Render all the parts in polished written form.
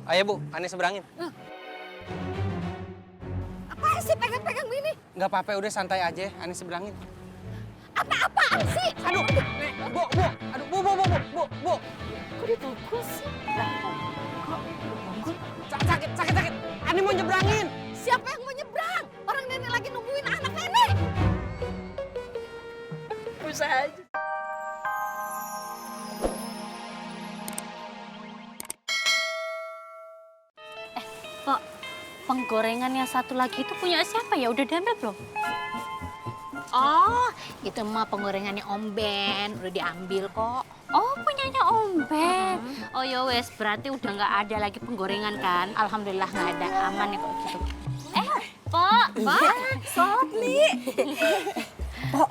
Ayo Bu, Ani seberangin. Apaan sih pegang-pegang gini? Nggak apa-apa, udah santai aja. Ani seberangin. Apa-apaan sih? Aduh, Bu. Aduh, Bu. Kok dipukul sih? Kok dipukul? Sakit. Ani mau nyebrangin. Siapa yang mau nyebrang? Orang nenek lagi nungguin anak nenek. Usaha aja. Kok penggorengan yang satu lagi itu punya siapa ya? Udah diambil belum? Oh, itu mah penggorengannya Om Ben. Udah diambil kok. Oh, punyanya Om Ben. Oh ya wes, berarti udah nggak ada lagi penggorengan kan? Alhamdulillah nggak ada. Aman ya kok gitu. Pak. Sopli. Pok,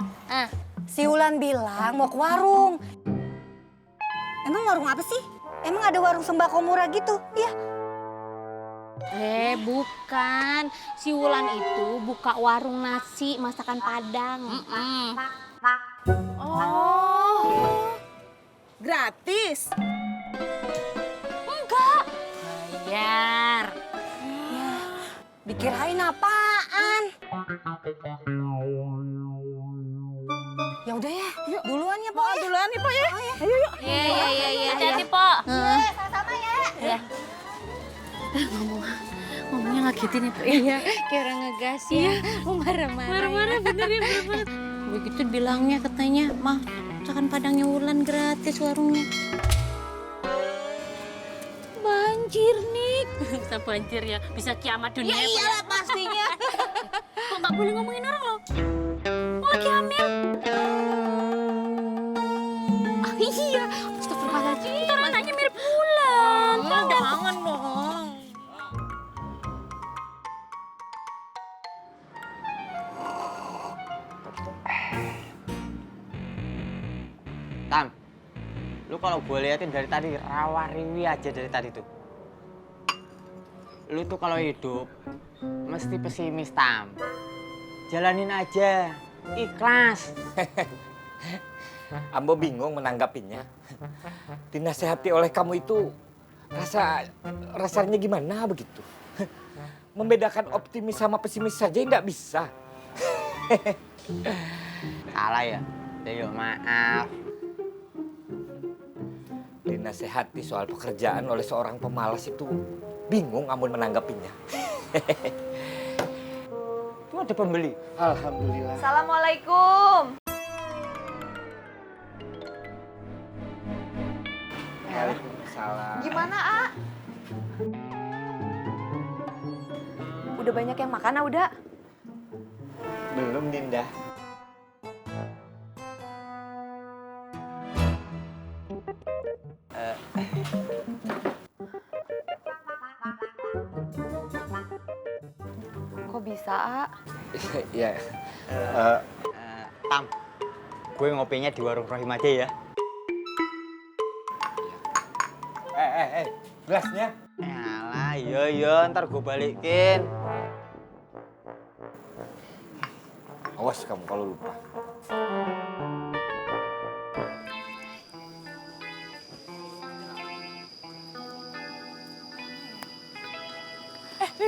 si Wulan bilang mau ke warung. Emang warung apa sih? Emang ada warung sembako murah gitu? Iya. Bukan. Si Wulan itu buka warung nasi masakan Padang. Oh. Gratis? Enggak. Bayar. Dikirain apaan? Ya udah ya, duluan ya, Pok. Duluan ya, Pok ya. Ayo yuk. Iya. Hati-hati, Pak. Sama-sama ya. Ngomongnya ngagetin ya, Pak. Iya, kayak orang ngegas ya. Mau marah-marah. Marah-marah bener ya, marah-marah. Begitu bilangnya katanya, mah, masakan Padangnya Wulan gratis warungnya. Banjir nih. Bisa banjir ya, bisa kiamat dunia. Ya iyalah pastinya. Kok nggak boleh ngomongin orang loh? Mau lagi hamil. Iya, astagfirullahaladzim. Ntar anaknya mirip Wulan. Jangan dong. Tam, lu kalau gue liatin dari tadi rawa-riwi aja dari tadi tuh. Lu tuh kalau hidup mesti pesimis, Tam. Jalanin aja, ikhlas. Ambo bingung menanggapinya. Dinasehati oleh kamu itu rasanya gimana begitu? Membedakan optimis sama pesimis saja tidak bisa. Salah ya? Yuk maaf. Dinasehati soal pekerjaan oleh seorang pemalas itu bingung Ambon menanggapinya. Itu ada pembeli. Alhamdulillah. Assalamualaikum. Waalaikumsalam. Gimana, A? Udah banyak yang makan, A, udah? Belum, Dinda. Kok bisa, A? Ya. Tam, gue ngopinya di warung Rohim aja ya. Gelasnya. Alah, yo, ntar gue balikin. Awas kamu kalau lupa.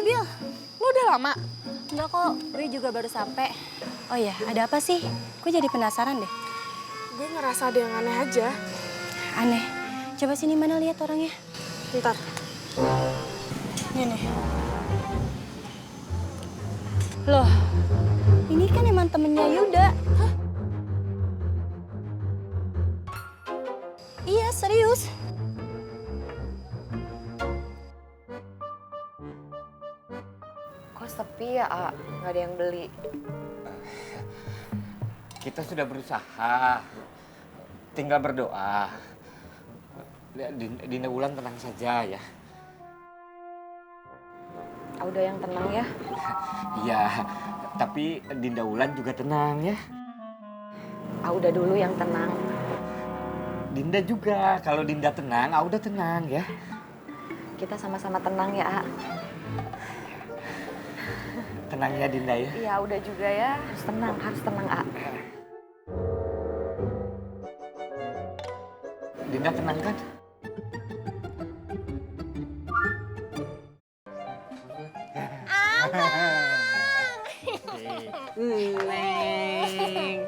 Bil, lu udah lama? Enggak kok, gue juga baru sampai. Oh iya, ada apa sih? Gue jadi penasaran deh. Gue ngerasa ada yang aneh aja. Aneh. Coba sini mana lihat orangnya. Ntar. Ini. Loh, ini kan emang temennya Yuda. Hah? Iya, serius. Kok sepi ya, A? Nggak ada yang beli. Kita sudah berusaha. Tinggal berdoa. Dinda Wulan tenang saja ya. Udah yang tenang ya. Iya, tapi Dinda Wulan juga tenang ya. Udah dulu yang tenang. Dinda juga, kalau Dinda tenang, udah tenang ya. Kita sama-sama tenang ya, A. Tenang ya Dinda ya. Iya, udah juga ya. Harus tenang, A. Dinda tenang kan? Neng.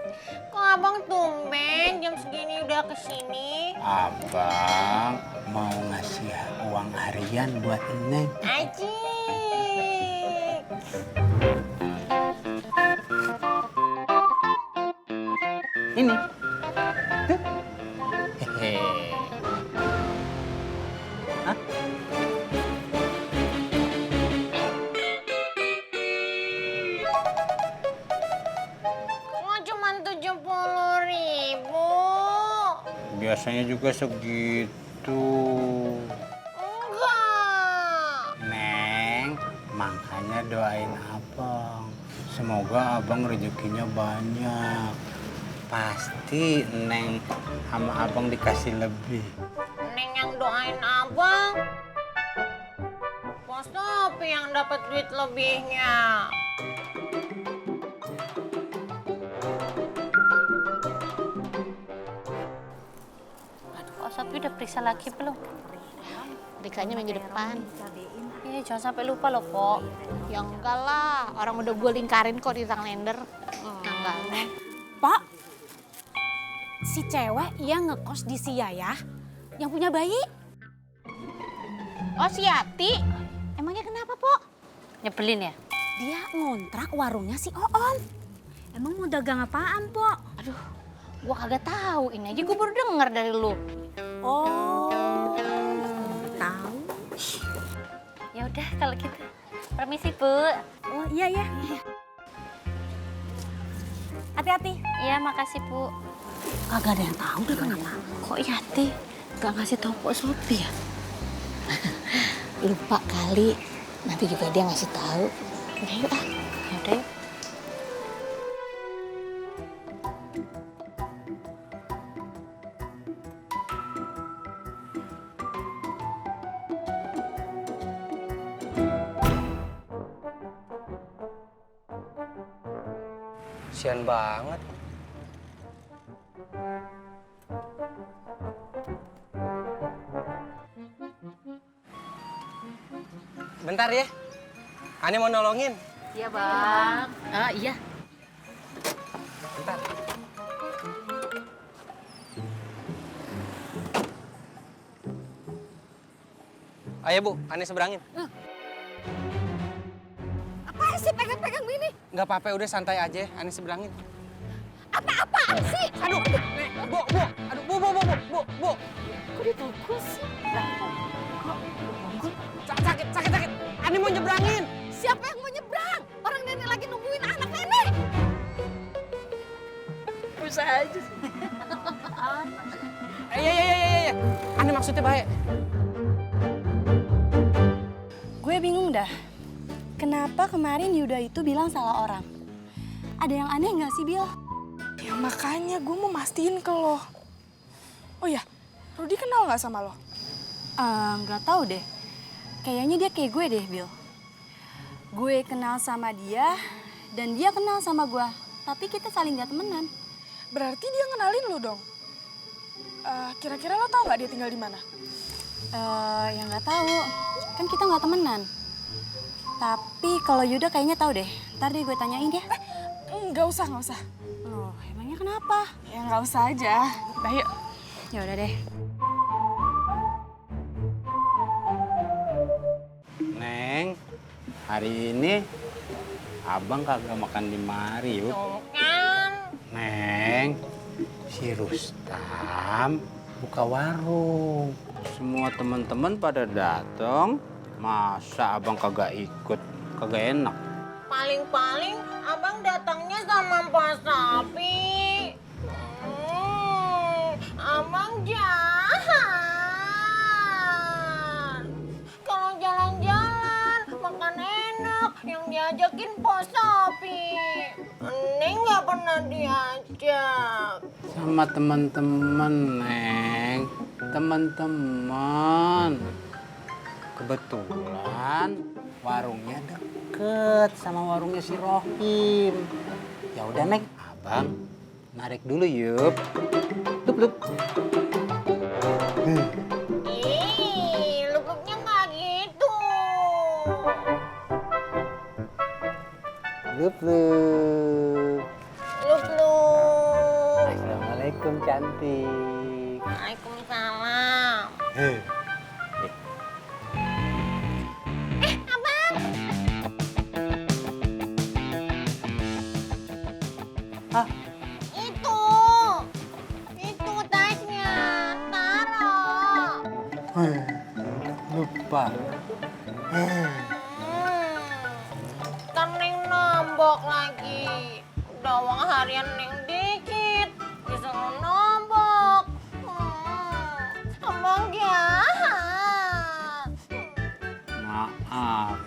Kok abang tumben jam segini udah kesini? Abang mau ngasih uang harian buat Neng. Acik. Ini. Hehe. Kok cuma 70.000? Biasanya juga segitu. Enggak. Neng, makanya doain abang. Semoga abang rezekinya banyak. Pasti Neng sama abang dikasih lebih. Neng yang doain abang. Pos Sopi yang dapat duit lebihnya. Kok Sopi udah periksa lagi belum? Periksanya minggu depan. Jangan sampai lupa loh, Pok. Ya enggak lah, orang udah gue lingkarin kok di kalender. Tanggalnya. Pak, si cewek yang ngekos di si Yayah yang punya bayi. Oh, si Yati. Emangnya kenapa, Pok? Nyebelin ya? Dia ngontrak warungnya si Oon. Emang mau dagang apaan, Pok? Aduh, gue kagak tahu. Ini aja gue baru denger dari lu. Oh, tahu. Ya udah kalau gitu. Permisi, Bu. Oh, iya, iya. Hati-hati. Iya, makasih, Bu. Kagak ada yang tahu deh kenapa. Kok Yati gak ngasih tau Pok Sopi ya? Lupa kali. Nanti juga dia ngasih tahu. Udah yuk ah. Ya udah yuk. Kasian banget. Bentar ya, Ani mau nolongin. Iya, Bang. Iya. Bentar. Ayo Bu, Ani seberangin. Apaan sih pegang-pegang begini? Nggak apa-apa, udah santai aja, Ani seberangin. Apa-apaan sih? Aduh, Nek, Bu, aduh, Bu. Kok dipukul sih? Sakit. Ani mau nyebrangin. Siapa yang mau nyebrang? Orang nenek lagi nungguin anak nenek. Usaha aja sih. Iya. Ani maksudnya baik. Gue bingung dah. Kenapa kemarin Yuda itu bilang salah orang? Ada yang aneh nggak sih, Bil? Ya makanya gue mau mastiin ke lo. Oh ya, Rudi kenal nggak sama lo? Nggak tahu deh. Kayaknya dia kayak gue deh, Bil. Gue kenal sama dia dan dia kenal sama gue. Tapi kita saling gak temenan. Berarti dia ngenalin lo dong. Kira-kira lo tau nggak dia tinggal di mana? Ya nggak tahu. Kan kita nggak temenan. Tapi kalau Yuda kayaknya tahu deh. Ntar deh gue tanyain ya. Nggak usah. Loh, emangnya kenapa? Ya nggak usah aja. Nah yuk. Ya udah deh. Neng, hari ini abang kagak makan di mari yuk. Neng, si Rustam buka warung. Semua teman-teman pada datang, masa abang kagak ikut? Kagak enak. Paling-paling abang datangnya sama Pak Sopi. Abang jahat. Kalau jalan-jalan, makan enak, yang diajakin Pak Sopi. Neng nggak pernah diajak. Sama teman-teman, Neng. Teman-teman. Kebetulan warungnya deket sama warungnya si Rohim. Ya udah, Neng, abang narik dulu yuk. Lup. Ih, lupuknya nggak gitu. Lup-lup. Lup-lup. Assalamualaikum cantik. Waalaikumsalam. Abang. Hah? Itu tasnya. Taruh. Lupa. Kan Neng nombok lagi. Udah uang harian Neng dikit. Disuruh nombok. Abang jahat. Maaf.